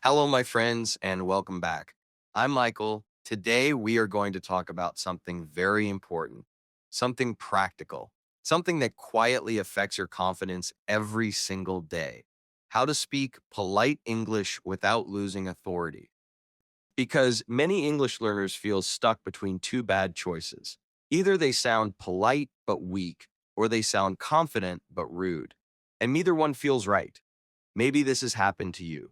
Hello, my friends, and welcome back. I'm Michael. Today, we are going to talk about something very important, something practical, something that quietly affects your confidence every single day. How to speak polite English without losing authority. Because many English learners feel stuck between two bad choices. Either they sound polite but weak, or they sound confident but rude. And neither one feels right. Maybe this has happened to you.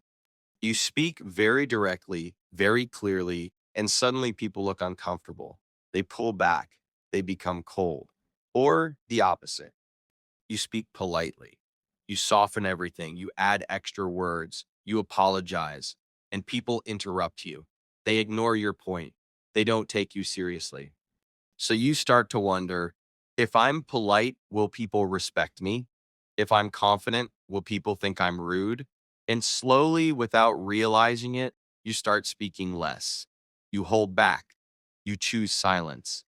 You speak very directly, very clearly, and suddenly people look uncomfortable. They pull back, they become cold. Or the opposite. You speak politely. You soften everything, you add extra words, you apologize, and people interrupt you. They ignore your point. They don't take you seriously. So you start to wonder, if I'm polite, will people respect me? If I'm confident, will people think I'm rude? And slowly, without realizing it, you start speaking less. You hold back. You choose silence.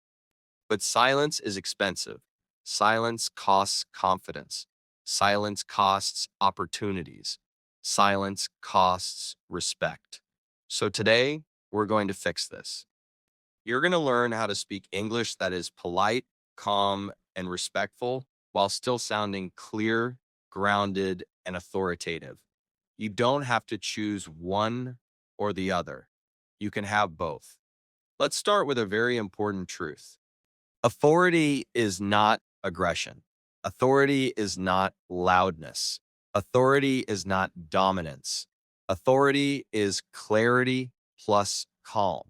But silence is expensive. Silence costs confidence. Silence costs opportunities. Silence costs respect. So today, we're going to fix this. You're going to learn how to speak English that is polite, calm, and respectful while still sounding clear, grounded, and authoritative. You don't have to choose one or the other. You can have both. Let's start with a very important truth. Authority is not aggression. Authority is not loudness. Authority is not dominance. Authority is clarity plus calm.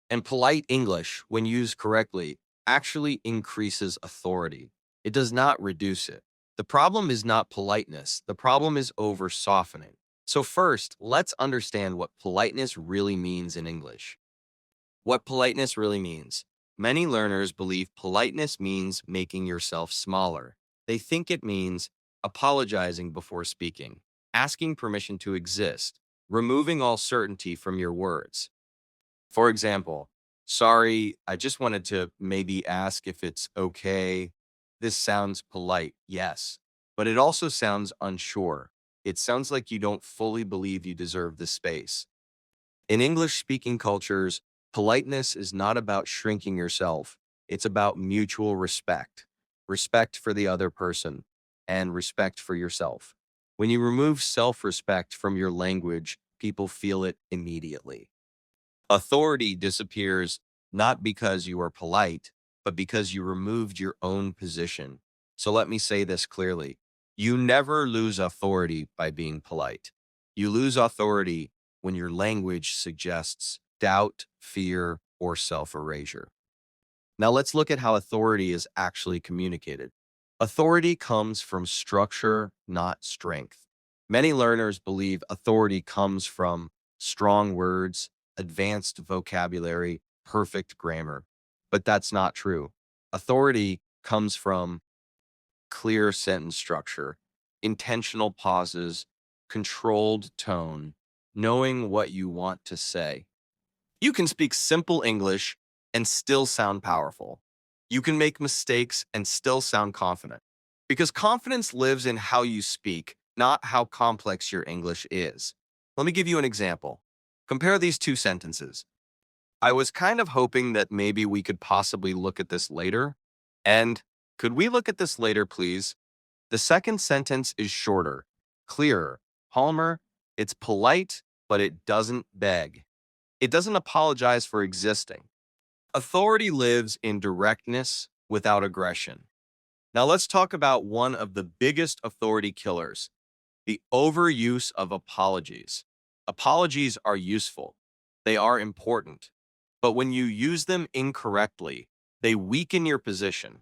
And polite English, when used correctly, actually increases authority. It does not reduce it. The problem is not politeness. The problem is over softening. So first, let's understand what politeness really means in English. What politeness really means. Many learners believe politeness means making yourself smaller. They think it means apologizing before speaking, asking permission to exist, removing all certainty from your words. For example, sorry, I just wanted to maybe ask if it's okay. This sounds polite, yes, but it also sounds unsure. It sounds like you don't fully believe you deserve this space. In English speaking cultures, politeness is not about shrinking yourself. It's about mutual respect, respect for the other person, and respect for yourself. When you remove self respect from your language, people feel it immediately. Authority disappears not because you are polite, but because you removed your own position. So let me say this clearly. You never lose authority by being polite. You lose authority when your language suggests doubt, fear, or self erasure. Now let's look at how authority is actually communicated. Authority comes from structure, not strength. Many learners believe authority comes from strong words, advanced vocabulary, perfect grammar. But that's not true. Authority comes from clear sentence structure, intentional pauses, controlled tone, knowing what you want to say. You can speak simple English and still sound powerful. You can make mistakes and still sound confident. Because confidence lives in how you speak, not how complex your English is. Let me give you an example. Compare these two sentences. I was kind of hoping that maybe we could possibly look at this later. And could we look at this later, please? The second sentence is shorter, clearer, calmer. It's polite, but it doesn't beg. It doesn't apologize for existing. Authority lives in directness without aggression. Now let's talk about one of the biggest authority killers, the overuse of apologies. Apologies are useful. They are important. But when you use them incorrectly, they weaken your position.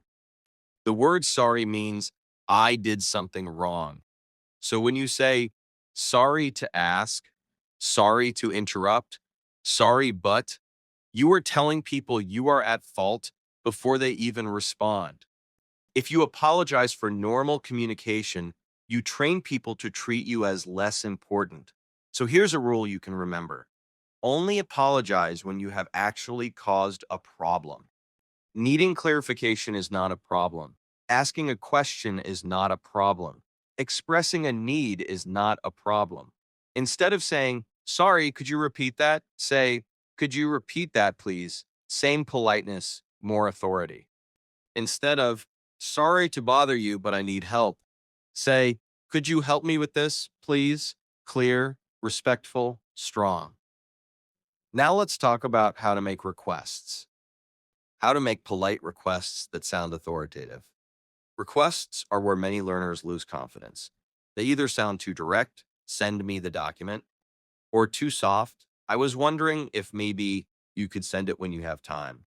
The word sorry means I did something wrong. So when you say sorry to ask, sorry to interrupt, sorry but, you are telling people you are at fault before they even respond. If you apologize for normal communication, you train people to treat you as less important. So here's a rule you can remember. Only apologize when you have actually caused a problem. Needing clarification is not a problem. Asking a question is not a problem. Expressing a need is not a problem. Instead of saying, Sorry, could you repeat that? Say, could you repeat that, please? Same politeness, more authority. Instead of, sorry to bother you, but I need help, say, could you help me with this, please? Clear, respectful, strong. Now let's talk about how to make requests. How to make polite requests that sound authoritative. Requests are where many learners lose confidence. They either sound too direct, send me the document, or too soft. I was wondering if maybe you could send it when you have time.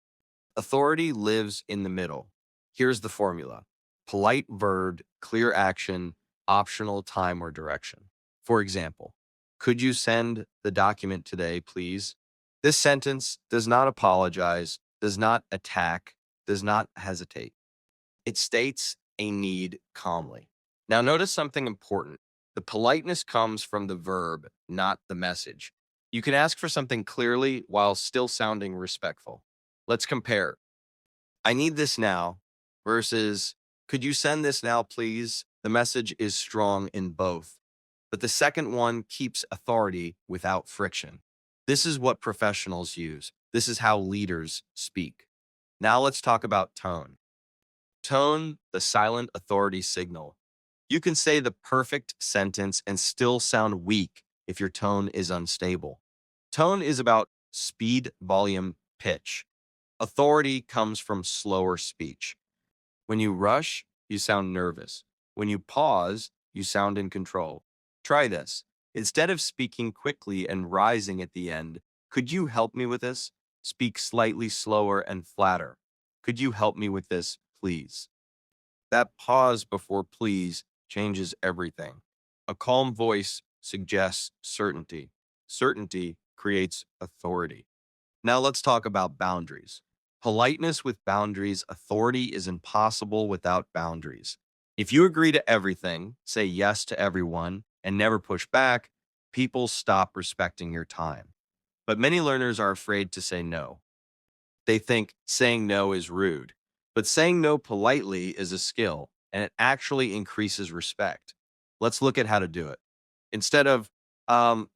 Authority lives in the middle. Here's the formula: polite verb, clear action, optional time or direction. For example, could you send the document today, please? This sentence does not apologize, does not attack, does not hesitate. It states a need calmly. Now, notice something important. The politeness comes from the verb, not the message. You can ask for something clearly while still sounding respectful. Let's compare. I need this now versus, could you send this now, please? The message is strong in both, but the second one keeps authority without friction. This is what professionals use. This is how leaders speak. Now let's talk about tone. Tone, the silent authority signal. You can say the perfect sentence and still sound weak if your tone is unstable. Tone is about speed, volume, pitch. Authority comes from slower speech. When you rush, you sound nervous. When you pause, you sound in control. Try this. Instead of speaking quickly and rising at the end, could you help me with this? Speak slightly slower and flatter. Could you help me with this, please? That pause before please changes everything. A calm voice suggests certainty. Certainty creates authority. Now let's talk about boundaries. Politeness with boundaries, authority is impossible without boundaries. If you agree to everything, say yes to everyone, and never push back, people stop respecting your time. But many learners are afraid to say no. They think saying no is rude. But saying no politely is a skill, and it actually increases respect. Let's look at how to do it. Instead of,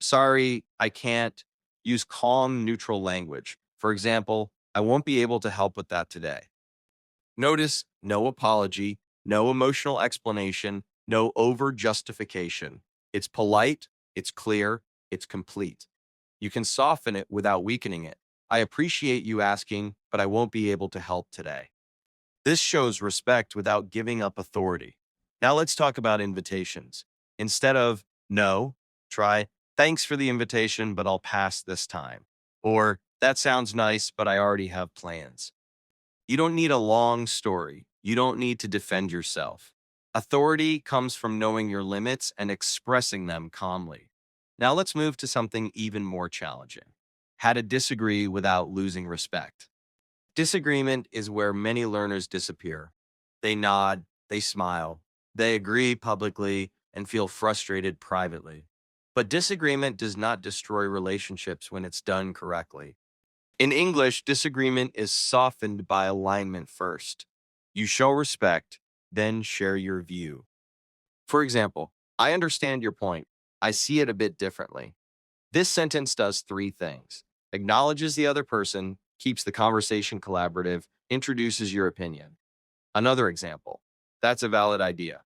sorry, I can't, use calm, neutral language. For example, I won't be able to help with that today. Notice no apology, no emotional explanation, no over justification. It's polite, it's clear, it's complete. You can soften it without weakening it. I appreciate you asking, but I won't be able to help today. This shows respect without giving up authority. Now let's talk about invitations. Instead of no, try thanks for the invitation, but I'll pass this time. Or that sounds nice, but I already have plans. You don't need a long story. You don't need to defend yourself. Authority comes from knowing your limits and expressing them calmly. Now let's move to something even more challenging: how to disagree without losing respect. Disagreement is where many learners disappear. They nod, they smile, they agree publicly, and feel frustrated privately. But disagreement does not destroy relationships when it's done correctly. In English, disagreement is softened by alignment first. You show respect, then share your view. For example, I understand your point. I see it a bit differently. This sentence does three things: acknowledges the other person, keeps the conversation collaborative, introduces your opinion. Another example: that's a valid idea.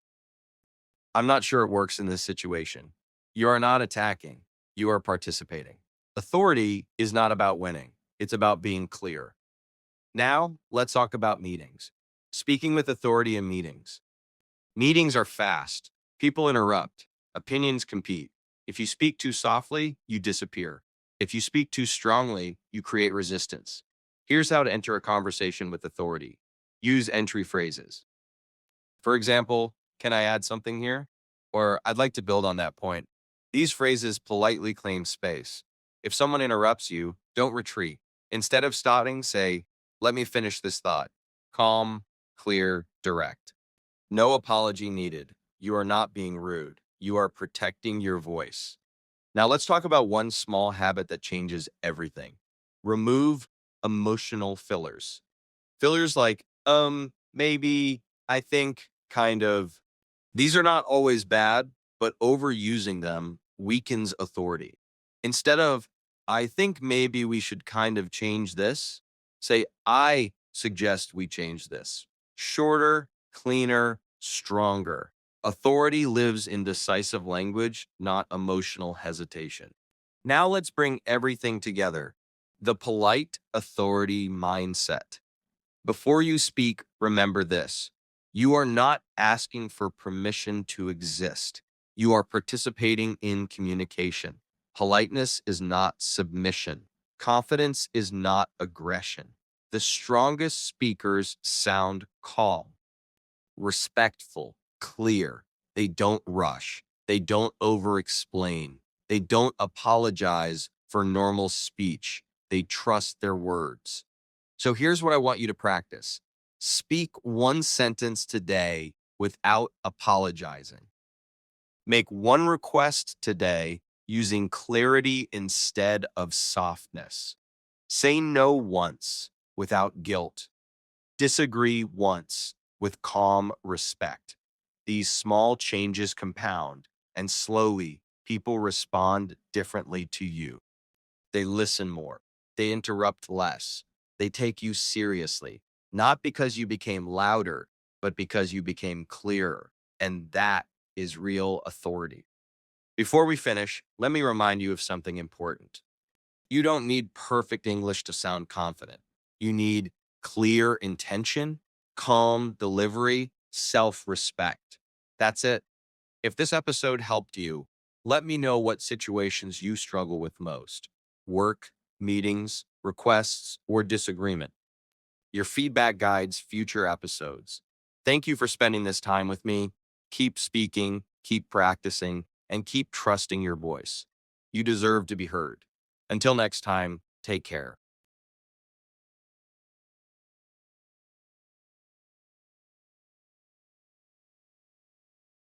I'm not sure it works in this situation. You are not attacking, you are participating. Authority is not about winning, it's about being clear. Now, let's talk about meetings. Speaking with authority in meetings. Meetings are fast. People interrupt. Opinions compete. If you speak too softly, you disappear. If you speak too strongly, you create resistance. Here's how to enter a conversation with authority. Use entry phrases. For example, can I add something here? Or I'd like to build on that point. These phrases politely claim space. If someone interrupts you, don't retreat. Instead of starting, say, let me finish this thought. Calm, clear, direct. No apology needed. You are not being rude. You are protecting your voice. Now let's talk about one small habit that changes everything. Remove emotional fillers. Fillers like, maybe, I think, kind of. These are not always bad, but overusing them weakens authority. Instead of, I think maybe we should kind of change this, say, I suggest we change this. Shorter, cleaner, stronger. Authority lives in decisive language, not emotional hesitation. Now let's bring everything together. The polite authority mindset. Before you speak, remember this. You are not asking for permission to exist. You are participating in communication. Politeness is not submission. Confidence is not aggression. The strongest speakers sound calm, respectful, clear. They don't rush. They don't over-explain. They don't apologize for normal speech. They trust their words. So here's what I want you to practice. Speak one sentence today without apologizing. Make one request today using clarity instead of softness. Say no once without guilt. Disagree once with calm respect. These small changes compound, and slowly people respond differently to you. They listen more. They interrupt less. They take you seriously, not because you became louder, but because you became clearer. And that is real authority. Before we finish, let me remind you of something important. You don't need perfect English to sound confident. You need clear intention, calm delivery, self-respect. That's it. If this episode helped you, let me know what situations you struggle with most: work, meetings, requests, or disagreement. Your feedback guides future episodes. Thank you for spending this time with me. Keep speaking, keep practicing, and keep trusting your voice. You deserve to be heard. Until next time, take care.